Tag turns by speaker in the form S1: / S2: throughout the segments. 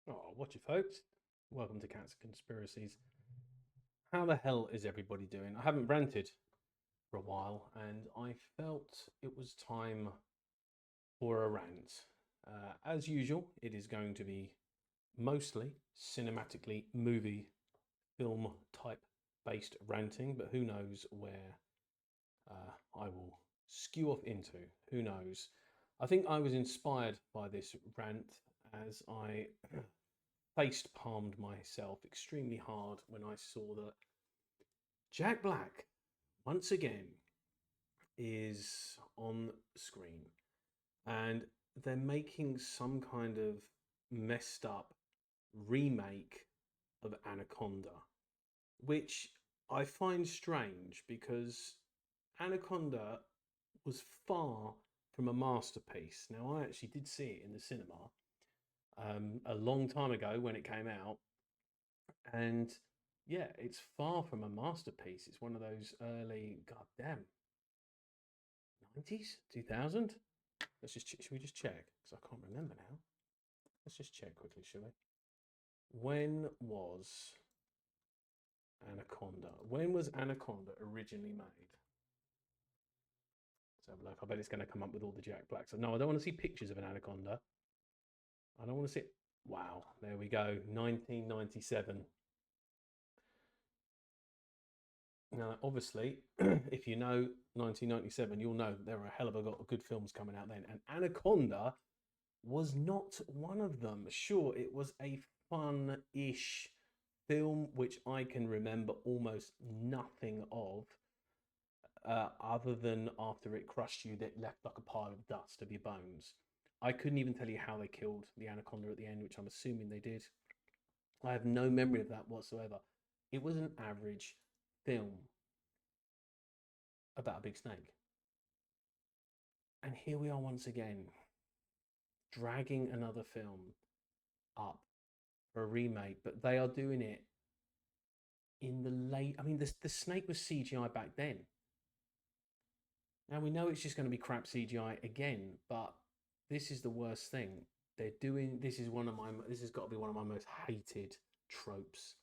S1: Oh, watch it, folks. Welcome to Cats and Conspiracies. How the hell is everybody doing? I haven't ranted for a while, and I felt it was time for a rant. As usual, it is going to be mostly cinematically movie film type based ranting, but who knows where I will skew off into. Who knows? I think I was inspired by this rant as I faced palmed myself extremely hard when I saw that Jack Black once again is on screen and they're making some kind of messed up remake of Anaconda, which I find strange because Anaconda was far from a masterpiece. Now, I actually did see it in the cinema a long time ago when it came out, and yeah, it's far from a masterpiece. It's one of those early, goddamn, 90s, 2000. Should we just check? Because I can't remember now. Let's just check quickly, shall we? When was Anaconda? When was Anaconda originally made? Let's have a look. I bet it's going to come up with all the Jack Blacks. No, I don't want to see pictures of an Anaconda. I don't want to see it. Wow, there we go. 1997. Now, obviously, if you know 1997, you'll know there are a hell of a lot of good films coming out then. And Anaconda was not one of them. Sure, it was a fun ish film, which I can remember almost nothing of, other than after it crushed you, that left like a pile of dust of your bones. I couldn't even tell you how they killed the anaconda at the end, which I'm assuming they did. I have no memory of that whatsoever. It was an average film about a big snake. And here we are once again, dragging another film up for a remake, but they are doing it in the late. I mean, the snake was CGI back then. Now we know it's just going to be crap CGI again, but this is the worst thing. They're doing this is one of my this has got to be one of my most hated tropes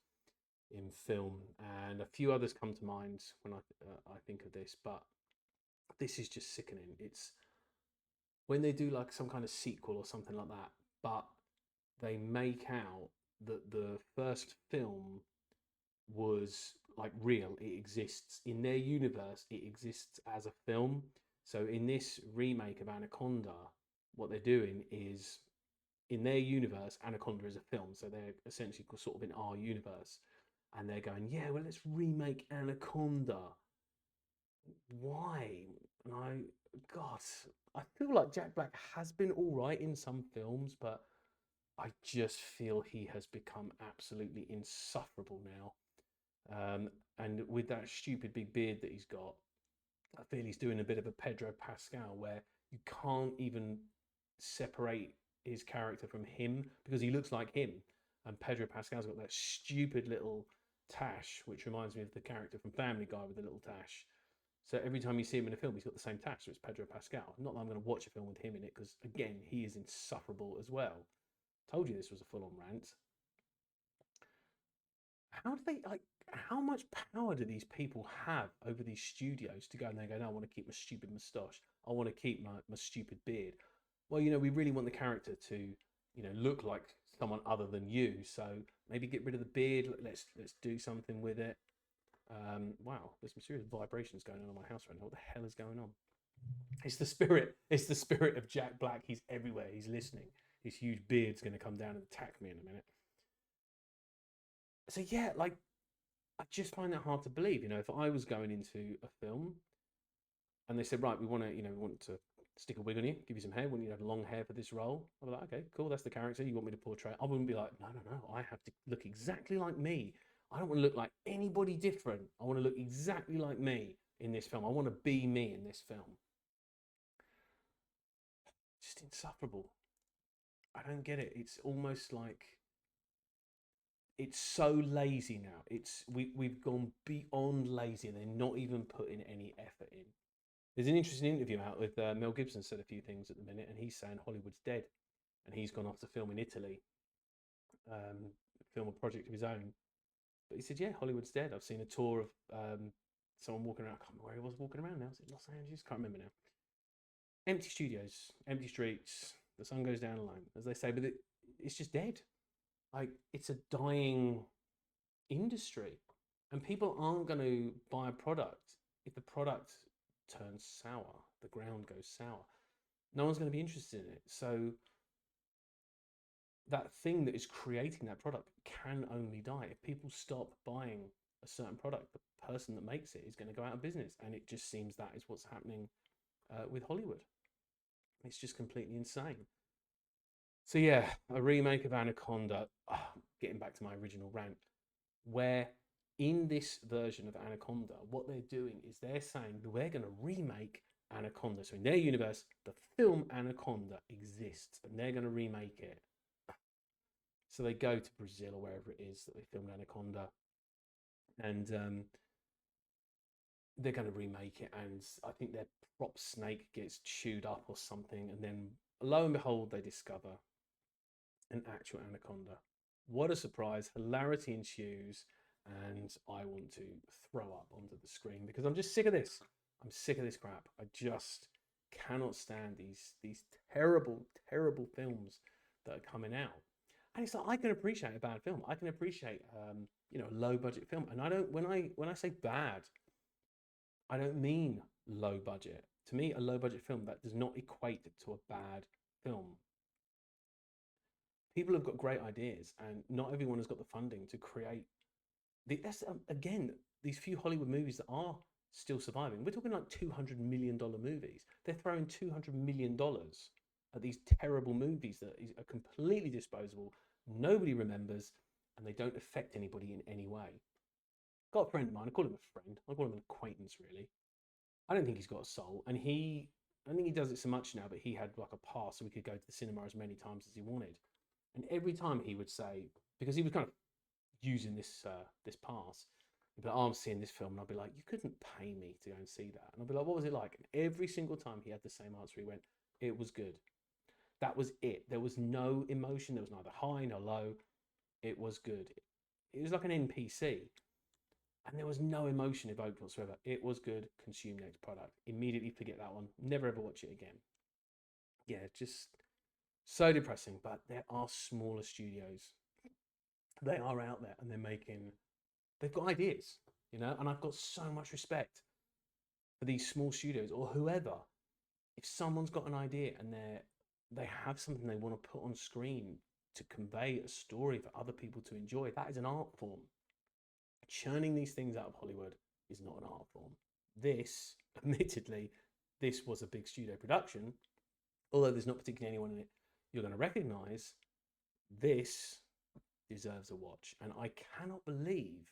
S1: in film, and a few others come to mind when I think of this, but this is just sickening. It's when they do like some kind of sequel or something like that, but they make out that the first film was like real. It exists in their universe. It exists as a film. So in this remake of Anaconda, what they're doing is in their universe, Anaconda is a film. So they're essentially sort of in our universe, and they're going, yeah, well, let's remake Anaconda. Why? And God, I feel like Jack Black has been all right in some films, but I just feel he has become absolutely insufferable now. And with that stupid big beard that he's got, I feel he's doing a bit of a Pedro Pascal where you can't even separate his character from him because he looks like him. And Pedro Pascal's got that stupid little tash, which reminds me of the character from Family Guy with the little tash. So every time you see him in a film, he's got the same tash. So it's Pedro Pascal. Not that I'm going to watch a film with him in it because, again, he is insufferable as well. Told you this was a full on rant. How do they like? How much power do these people have over these studios to go and they go, no, I want to keep my stupid moustache. I want to keep my stupid beard. Well, we really want the character to, look like someone other than you. So maybe get rid of the beard. Let's do something with it. Wow, there's some serious vibrations going on in my house right now. What the hell is going on? It's the spirit. It's the spirit of Jack Black. He's everywhere. He's listening. His huge beard's going to come down and attack me in a minute. So yeah, like I just find that hard to believe. If I was going into a film and they said, right, we want to stick a wig on you, give you some hair, we want you to have long hair for this role. I'd be like, okay, cool, that's the character you want me to portray. I wouldn't be like, no, no, no, I have to look exactly like me. I don't want to look like anybody different. I want to look exactly like me in this film. I want to be me in this film. Just insufferable. I don't get it. It's almost like it's so lazy now. We've gone beyond lazy. They're not even putting any effort in. There's an interesting interview out with Mel Gibson said a few things at the minute, and he's saying Hollywood's dead, and he's gone off to film in Italy. film a project of his own. But he said, "Yeah, Hollywood's dead." I've seen a tour of someone walking around. I can't remember where he was walking around now. Is it Los Angeles? Can't remember now. Empty studios, empty streets. The sun goes down alone, as they say. But it's just dead. Like it's a dying industry, and people aren't going to buy a product if the product turns sour. The ground goes sour. No one's going to be interested in it. So that thing that is creating that product can only die. If people stop buying a certain product, the person that makes it is going to go out of business. And it just seems that is what's happening with Hollywood. It's just completely insane. So yeah, a remake of Anaconda, getting back to my original rant, where in this version of Anaconda, what they're doing is they're saying we're going to remake Anaconda. So in their universe, the film Anaconda exists and they're going to remake it. So they go to Brazil or wherever it is that they filmed Anaconda, and they're going to remake it. And I think their prop snake gets chewed up or something, and then lo and behold, they discover an actual anaconda. What a surprise! Hilarity ensues, and I want to throw up onto the screen because I'm just sick of this. I'm sick of this crap. I just cannot stand these terrible, terrible films that are coming out. And it's like I can appreciate a bad film. I can appreciate a low budget film. And I don't when I say bad, I don't mean low budget. To me, a low budget film that does not equate to a bad film. People have got great ideas, and not everyone has got the funding to create that's again these few Hollywood movies that are still surviving. We're talking like $200 million movies. They're throwing $200 million at these terrible movies that are completely disposable. Nobody remembers, and they don't affect anybody in any way. Got a friend of mine. I call him a friend. I call him an acquaintance, really. I don't think he's got a soul, and I think he does it so much now. But he had like a pass, so we could go to the cinema as many times as he wanted. And every time he would say, because he was kind of using this pass, he'd be like, "Oh, I'm seeing this film," and I'd be like, "You couldn't pay me to go and see that." And I'd be like, "What was it like?" And every single time he had the same answer. He went, "It was good." That was it. There was no emotion. There was neither high nor low. It was good. It was like an NPC, and there was no emotion evoked whatsoever. It was good. Consume next product. Immediately forget that one. Never ever watch it again. Yeah, just so depressing. But there are smaller studios. They are out there, and they've got ideas, and I've got so much respect for these small studios or whoever. If someone's got an idea and they have something they want to put on screen to convey a story for other people to enjoy, that is an art form. Churning these things out of Hollywood is not an art form. This, admittedly, this was a big studio production, although there's not particularly anyone in it you're going to recognize. This deserves a watch, and I cannot believe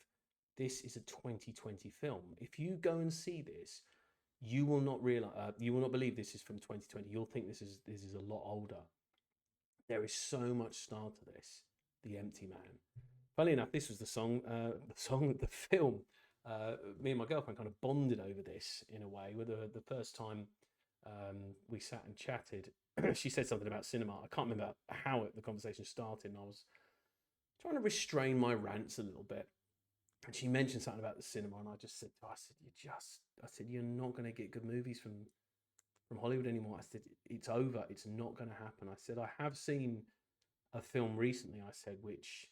S1: this is a 2020 film. If you go and see this, you will not realize, you will not believe this is from 2020. You'll think this is a lot older. There is so much style to this. The Empty Man. Funnily enough, this was the song, the film. Me and my girlfriend kind of bonded over this in a way. With the first time we sat and chatted, she said something about cinema. I can't remember how the conversation started, and I was trying to restrain my rants a little bit. And she mentioned something about the cinema, and I just said, I said, you're not going to get good movies from Hollywood anymore. I said, it's over. It's not going to happen. I said, I have seen a film recently, I said, which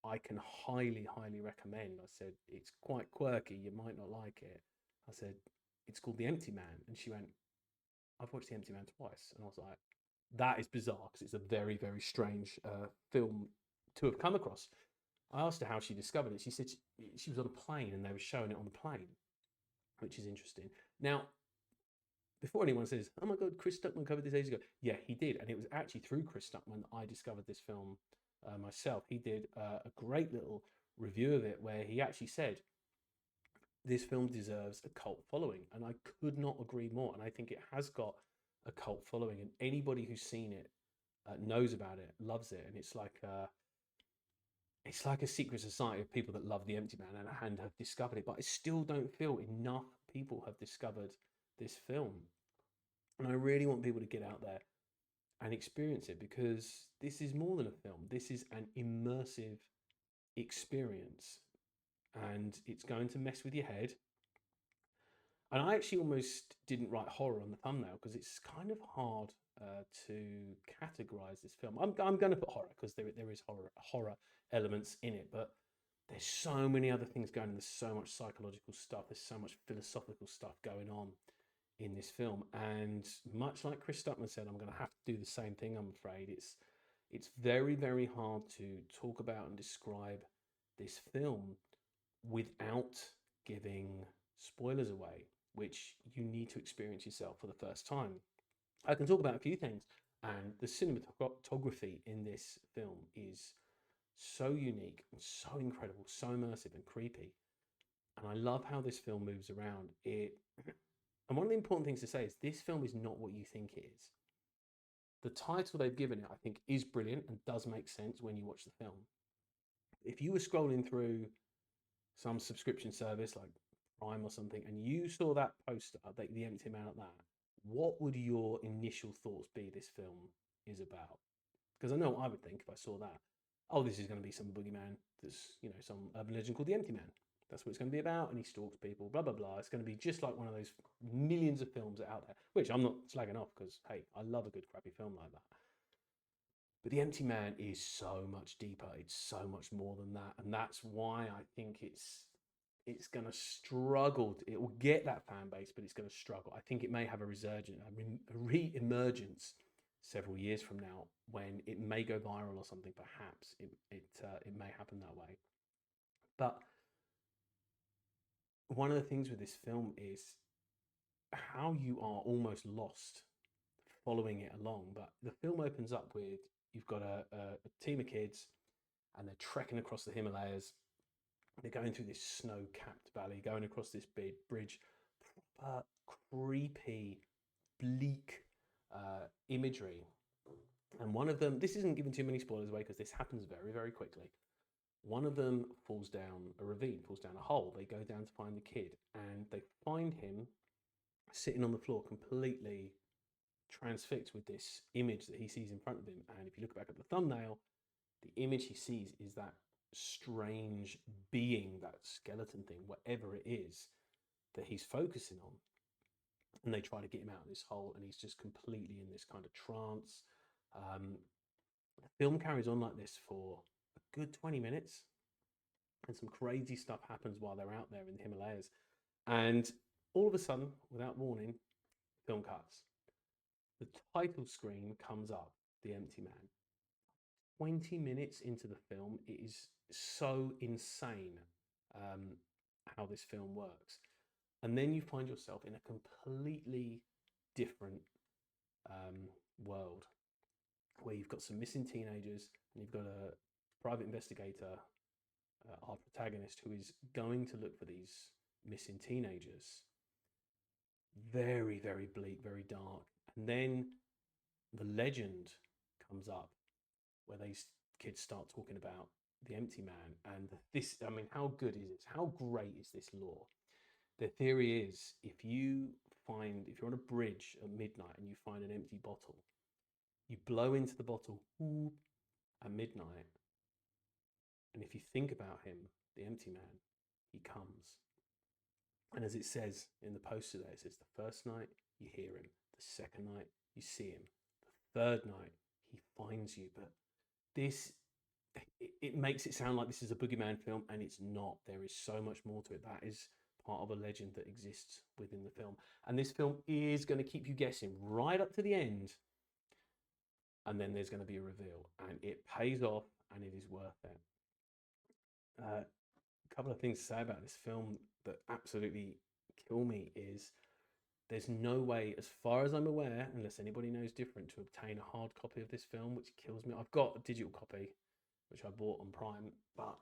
S1: I can highly, highly recommend. I said, it's quite quirky. You might not like it. I said, it's called The Empty Man. And she went, I've watched The Empty Man twice. And I was like, that is bizarre because it's a very, very strange film to have come across. I asked her how she discovered it. She said she was on a plane and they were showing it on the plane, which is interesting. Now, before anyone says, "Oh my God, Chris Stuckman covered this ages ago," yeah, he did, and it was actually through Chris Stuckman I discovered this film myself. He did a great little review of it where he actually said this film deserves a cult following, and I could not agree more. And I think it has got a cult following, and anybody who's seen it knows about it, loves it, and it's like a secret society of people that love The Empty Man and have discovered it. But I still don't feel enough people have discovered this film. And I really want people to get out there and experience it, because this is more than a film. This is an immersive experience, and it's going to mess with your head. And I actually almost didn't write horror on the thumbnail because it's kind of hard to categorize this film. I'm going to put horror because there is horror elements in it, but there's so many other things going on. There's so much psychological stuff. There's so much philosophical stuff going on in this film. And much like Chris Stuckman said, I'm going to have to do the same thing, I'm afraid. It's very, very hard to talk about and describe this film without giving spoilers away, which you need to experience yourself for the first time. I can talk about a few things, and the cinematography in this film is so unique and so incredible, so immersive and creepy. And I love how this film moves around. And one of the important things to say is this film is not what you think it is. The title they've given it, I think, is brilliant and does make sense when you watch the film. If you were scrolling through some subscription service like Prime or something, and you saw that poster, the empty man at that, what would your initial thoughts be this film is about? Because I know what I would think if I saw that. Oh, this is going to be some boogeyman that's, some urban legend called the Empty Man. That's what it's going to be about, and he stalks people, blah, blah, blah. It's going to be just like one of those millions of films that are out there, which I'm not slagging off because, hey, I love a good crappy film like that. But The Empty Man is so much deeper. It's so much more than that. And that's why I think it's going to struggle. It will get that fan base, but it's going to struggle. I think it may have a resurgence, a re-emergence several years from now when it may go viral or something. Perhaps it may happen that way. But one of the things with this film is how you are almost lost following it along. But the film opens up with you've got a team of kids and they're trekking across the Himalayas. They're going through this snow-capped valley, going across this big bridge. Proper creepy, bleak imagery. And one of them, this isn't giving too many spoilers away because this happens very, very quickly. One of them falls down a ravine, falls down a hole. They go down to find the kid, and they find him sitting on the floor, completely transfixed with this image that he sees in front of him. And if you look back at the thumbnail, the image he sees is that strange being, that skeleton thing, whatever it is that he's focusing on. And they try to get him out of this hole, and he's just completely in this kind of trance. The film carries on like this for a good 20 minutes, and some crazy stuff happens while they're out there in the Himalayas. And all of a sudden, without warning, film cuts. The title screen comes up, The Empty Man. 20 minutes into the film, it is so insane how this film works. And then you find yourself in a completely different world where you've got some missing teenagers and you've got a private investigator, our protagonist, who is going to look for these missing teenagers. Very, very bleak, very dark. And then the legend comes up where these kids start talking about the Empty Man. And this, I mean, how good is this? How great is this lore? The theory is if you're on a bridge at midnight and you find an empty bottle, you blow into the bottle at midnight. And if you think about him, the Empty Man, he comes. And as it says in the poster there, it says the first night you hear him, the second night you see him, the third night he finds you. But it makes it sound like this is a boogeyman film, and it's not. There is so much more to it. That is part of a legend that exists within the film. And this film is going to keep you guessing right up to the end. And then there's going to be a reveal, and it pays off, and it is worth it. A couple of things to say about this film that absolutely kill me is there's no way, as far as I'm aware, unless anybody knows different, to obtain a hard copy of this film, which kills me. I've got a digital copy, which I bought on Prime, but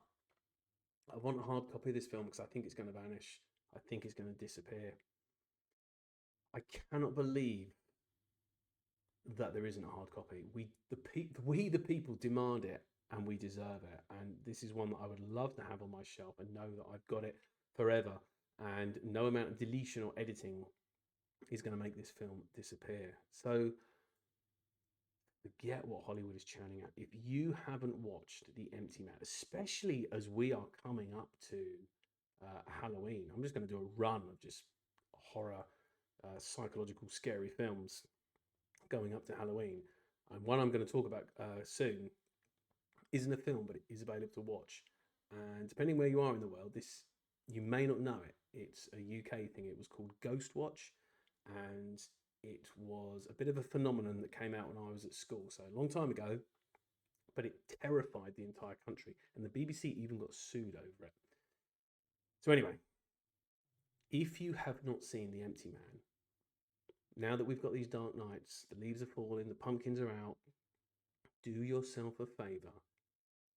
S1: I want a hard copy of this film because I think it's going to vanish. I think it's going to disappear. I cannot believe that there isn't a hard copy. We the people demand it, and we deserve it. And this is one that I would love to have on my shelf and know that I've got it forever. And no amount of deletion or editing is going to make this film disappear. So forget what Hollywood is churning out. If you haven't watched The Empty Man, especially as we are coming up to Halloween, I'm just going to do a run of just horror, psychological, scary films going up to Halloween. And one I'm going to talk about soon isn't a film, but it is available to watch. And depending where you are in the world, this you may not know it. It's a UK thing. It was called Ghost Watch, and it was a bit of a phenomenon that came out when I was at school, so a long time ago. But it terrified the entire country, and the BBC even got sued over it. So anyway, if you have not seen The Empty Man, now that we've got these dark nights, the leaves are falling, the pumpkins are out, do yourself a favour.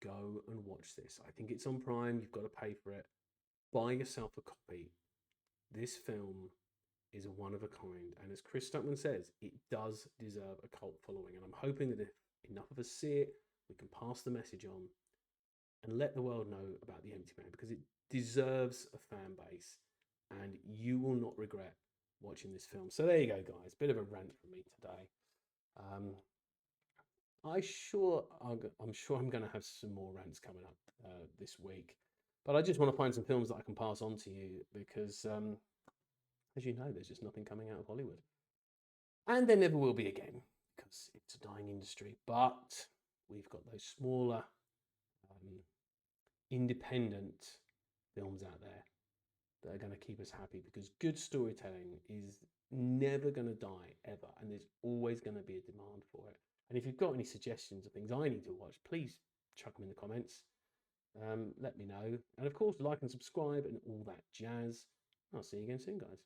S1: Go and watch this. I think it's on Prime. You've got to pay for it. Buy yourself a copy. This film is one of a kind. And as Chris Stuckman says, it does deserve a cult following. And I'm hoping that if enough of us see it, we can pass the message on and let the world know about The Empty Man, because it deserves a fan base and you will not regret watching this film. So there you go, guys. Bit of a rant from me today. I'm sure I'm going to have some more rants coming up this week, but I just want to find some films that I can pass on to you because, as you know, there's just nothing coming out of Hollywood, and there never will be again because it's a dying industry. But we've got those smaller, independent films out there that are going to keep us happy, because good storytelling is never going to die ever, and there's always going to be a demand for it. And if you've got any suggestions of things I need to watch, please chuck them in the comments. Let me know. And of course, like and subscribe and all that jazz. I'll see you again soon, guys.